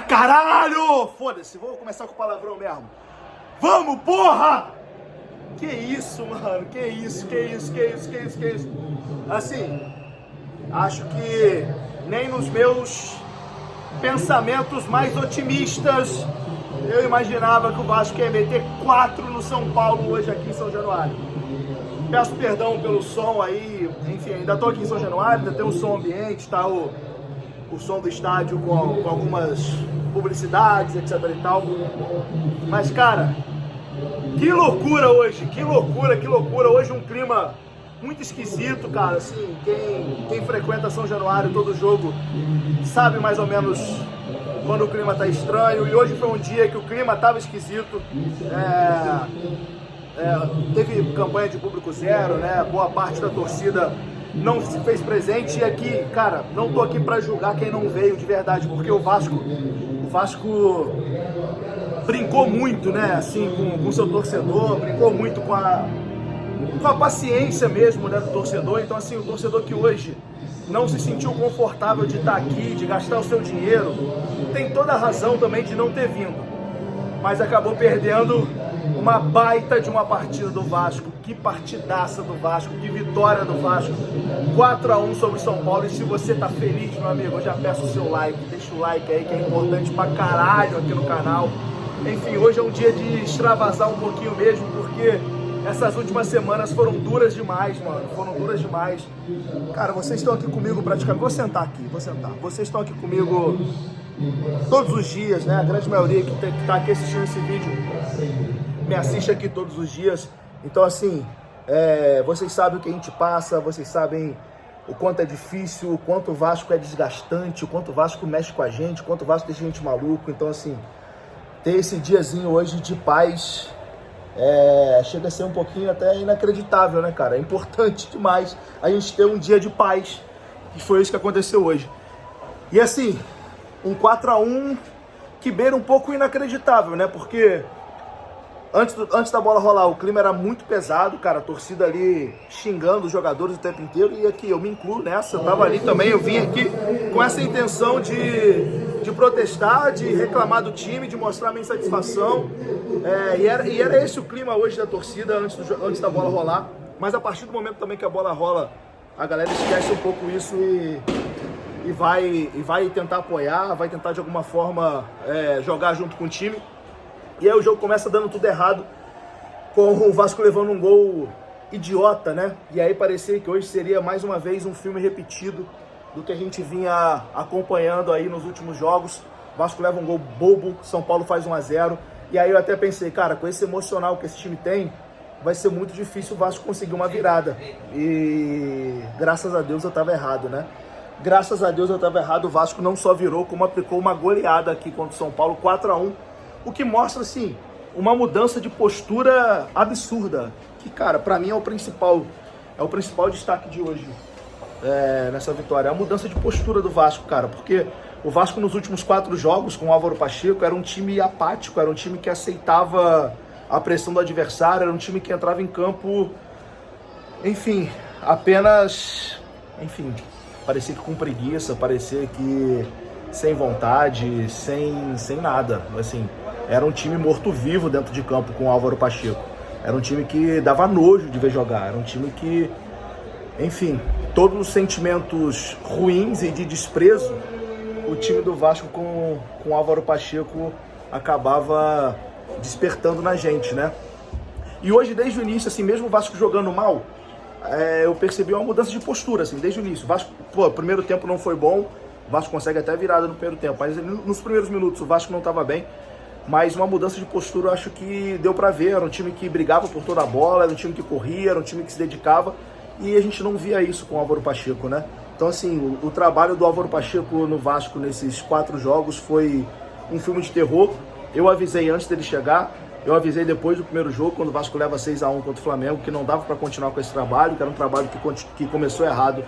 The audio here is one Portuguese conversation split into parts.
caralho! Foda-se, vou começar com palavrão mesmo. Vamos, porra! Que isso, mano? Que isso? Assim, acho que nem nos meus pensamentos mais otimistas eu imaginava que o Vasco ia meter 4 no São Paulo hoje aqui em São Januário. Peço perdão pelo som aí, enfim, ainda tô aqui em São Januário, ainda tem um som ambiente, tá o som do estádio com algumas publicidades, etc e tal. Mas, cara, que loucura hoje, que loucura. Hoje um clima muito esquisito, cara, assim, quem frequenta São Januário todo jogo sabe mais ou menos quando o clima tá estranho, e hoje foi um dia que o clima tava esquisito. Teve campanha de público zero, né? Boa parte da torcida não se fez presente, e aqui, cara, não tô aqui pra julgar quem não veio de verdade, porque o Vasco brincou muito, né, assim, com o seu torcedor, brincou muito com a paciência mesmo, né, do torcedor. Então, assim, o torcedor que hoje não se sentiu confortável de estar aqui, de gastar o seu dinheiro, tem toda a razão também de não ter vindo, mas acabou perdendo uma baita de uma partida do Vasco. Que partidaça do Vasco, que vitória do Vasco, 4-1 sobre o São Paulo. E se você tá feliz, meu amigo, eu já peço o seu like, deixa o like aí que é importante pra caralho aqui no canal. Enfim, hoje é um dia de extravasar um pouquinho mesmo, porque essas últimas semanas foram duras demais, mano, foram duras demais. Cara, vocês estão aqui comigo praticamente, vou sentar aqui, vocês estão aqui comigo todos os dias, né, a grande maioria que tá aqui assistindo esse vídeo me assiste aqui todos os dias. Então, assim, vocês sabem o que a gente passa, vocês sabem o quanto é difícil, o quanto o Vasco é desgastante, o quanto o Vasco mexe com a gente, o quanto o Vasco deixa a gente maluco. Então, assim, ter esse diazinho hoje de paz chega a ser um pouquinho até inacreditável, né, cara? É importante demais a gente ter um dia de paz, e foi isso que aconteceu hoje. E, assim, um 4-1 que beira um pouco inacreditável, né? Porque antes da bola rolar, o clima era muito pesado, cara, a torcida ali xingando os jogadores o tempo inteiro, e aqui eu me incluo nessa, eu tava ali também, eu vim aqui com essa intenção de protestar, de reclamar do time, de mostrar minha insatisfação, e era esse o clima hoje da torcida antes da bola rolar. Mas a partir do momento também que a bola rola, a galera esquece um pouco isso e vai tentar apoiar, vai tentar de alguma forma jogar junto com o time. E aí o jogo começa dando tudo errado, com o Vasco levando um gol idiota, né? E aí parecia que hoje seria mais uma vez um filme repetido do que a gente vinha acompanhando aí nos últimos jogos. O Vasco leva um gol bobo, São Paulo faz 1-0. E aí eu até pensei, cara, com esse emocional que esse time tem, vai ser muito difícil o Vasco conseguir uma virada. E graças a Deus eu tava errado, né? Graças a Deus eu tava errado, o Vasco não só virou, como aplicou uma goleada aqui contra o São Paulo, 4-1. O que mostra, assim, uma mudança de postura absurda. Que, cara, pra mim é o principal destaque de hoje nessa vitória. É a mudança de postura do Vasco, cara. Porque o Vasco nos últimos 4 jogos com o Álvaro Pacheco era um time apático, era um time que aceitava a pressão do adversário, era um time que entrava em campo, enfim, parecia que com preguiça, parecia que sem vontade, sem nada, assim. Era um time morto-vivo dentro de campo com o Álvaro Pacheco. Era um time que dava nojo de ver jogar. Era um time que, enfim, todos os sentimentos ruins e de desprezo, o time do Vasco com o Álvaro Pacheco acabava despertando na gente, né? E hoje, desde o início, assim, mesmo o Vasco jogando mal, eu percebi uma mudança de postura, assim, desde o início. O Vasco, o primeiro tempo não foi bom, o Vasco consegue até virada no primeiro tempo, mas nos primeiros minutos o Vasco não estava bem. Mas uma mudança de postura eu acho que deu pra ver. Era um time que brigava por toda a bola, era um time que corria, era um time que se dedicava. E a gente não via isso com o Álvaro Pacheco, né? Então, assim, o trabalho do Álvaro Pacheco no Vasco nesses 4 jogos foi um filme de terror. Eu avisei antes dele chegar, eu avisei depois do primeiro jogo, quando o Vasco leva 6-1 contra o Flamengo, que não dava pra continuar com esse trabalho, que era um trabalho que começou errado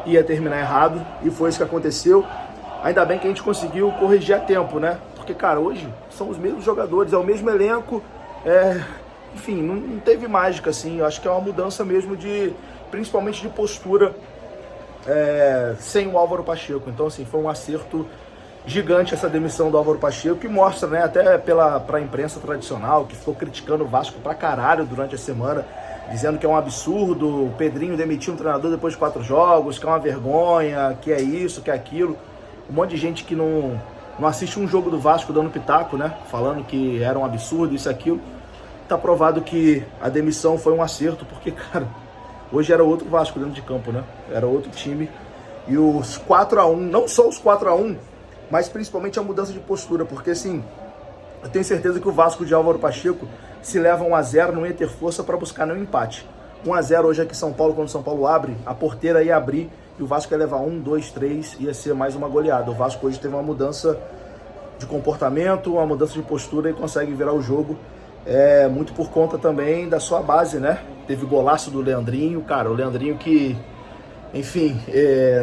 e ia terminar errado. E foi isso que aconteceu. Ainda bem que a gente conseguiu corrigir a tempo, né? Porque, cara, hoje são os mesmos jogadores, é o mesmo elenco, enfim, não teve mágica, assim. Eu acho que é uma mudança mesmo principalmente de postura, sem o Álvaro Pacheco. Então, assim, foi um acerto gigante essa demissão do Álvaro Pacheco, que mostra, né, até pra imprensa tradicional, que ficou criticando o Vasco pra caralho durante a semana, dizendo que é um absurdo o Pedrinho demitir um treinador depois de 4 jogos, que é uma vergonha, que é isso, que é aquilo. Um monte de gente que não assiste um jogo do Vasco dando pitaco, né, falando que era um absurdo, isso e aquilo. Tá provado que a demissão foi um acerto, porque, cara, hoje era outro Vasco dentro de campo, né? Era outro time. E os 4-1, não só os 4-1, mas principalmente a mudança de postura, porque assim, eu tenho certeza que o Vasco de Álvaro Pacheco, se leva 1-0, não ia ter força para buscar nenhum empate. 1-0 hoje aqui em São Paulo, quando São Paulo abre, a porteira ia abrir e o Vasco ia levar 1, 2, 3, ia ser mais uma goleada. O Vasco hoje teve uma mudança de comportamento, uma mudança de postura e consegue virar o jogo. Muito por conta também da sua base, né? Teve golaço do Leandrinho, cara, o Leandrinho que, enfim,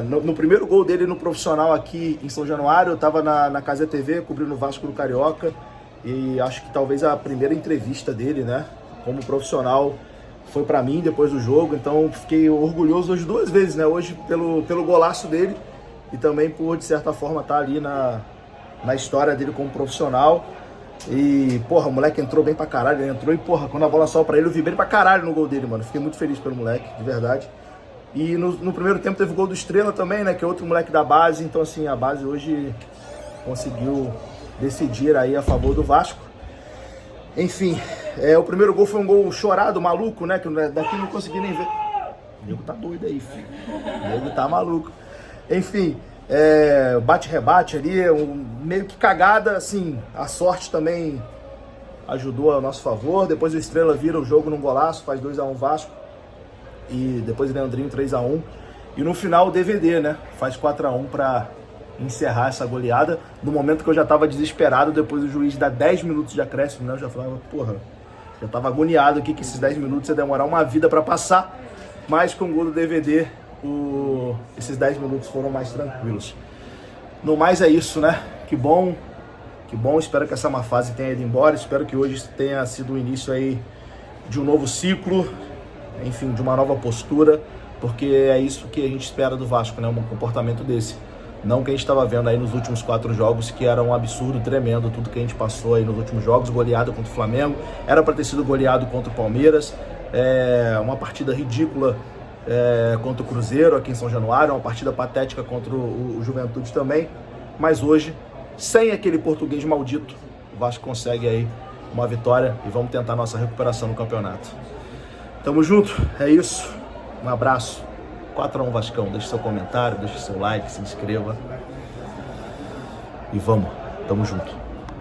no primeiro gol dele no profissional aqui em São Januário, eu tava na Casa TV, cobrindo o Vasco do Carioca, e acho que talvez a primeira entrevista dele, né, como profissional, foi pra mim depois do jogo, então fiquei orgulhoso hoje 2 vezes, né, hoje pelo golaço dele, e também por, de certa forma, estar ali na história dele como profissional. E, porra, o moleque entrou bem pra caralho, ele entrou e, porra, quando a bola saiu pra ele, eu vibrei pra caralho no gol dele, mano. Fiquei muito feliz pelo moleque, de verdade. E no primeiro tempo teve o gol do Estrela também, né, que é outro moleque da base. Então, assim, a base hoje conseguiu decidir aí a favor do Vasco. Enfim, o primeiro gol foi um gol chorado, maluco, né, que daqui não consegui nem ver. O nego tá doido aí, filho. O nego tá maluco. Enfim... bate-rebate ali, meio que cagada, assim, a sorte também ajudou a nosso favor. Depois o Estrela vira o jogo num golaço, faz 2-1 Vasco, e depois o Leandrinho 3-1, e no final o DVD, né, faz 4-1 para encerrar essa goleada, no momento que eu já tava desesperado, depois o juiz dá 10 minutos de acréscimo, né, eu já falava, porra, já tava agoniado aqui que esses 10 minutos ia demorar uma vida para passar, mas com o gol do DVD, esses 10 minutos foram mais tranquilos. No mais é isso, né? Que bom, espero que essa má fase tenha ido embora, espero que hoje tenha sido o início aí de um novo ciclo, enfim, de uma nova postura, porque é isso que a gente espera do Vasco, né? Um comportamento desse. Não que a gente estava vendo aí nos últimos 4 jogos, que era um absurdo tremendo, tudo que a gente passou aí nos últimos jogos, goleada contra o Flamengo, era para ter sido goleado contra o Palmeiras, uma partida ridícula contra o Cruzeiro aqui em São Januário, uma partida patética contra o Juventude também, mas hoje, sem aquele português maldito, o Vasco consegue aí uma vitória e vamos tentar nossa recuperação no campeonato. Tamo junto, é isso, um abraço, 4-1 Vascão, deixe seu comentário, deixe seu like, se inscreva e vamos, tamo junto.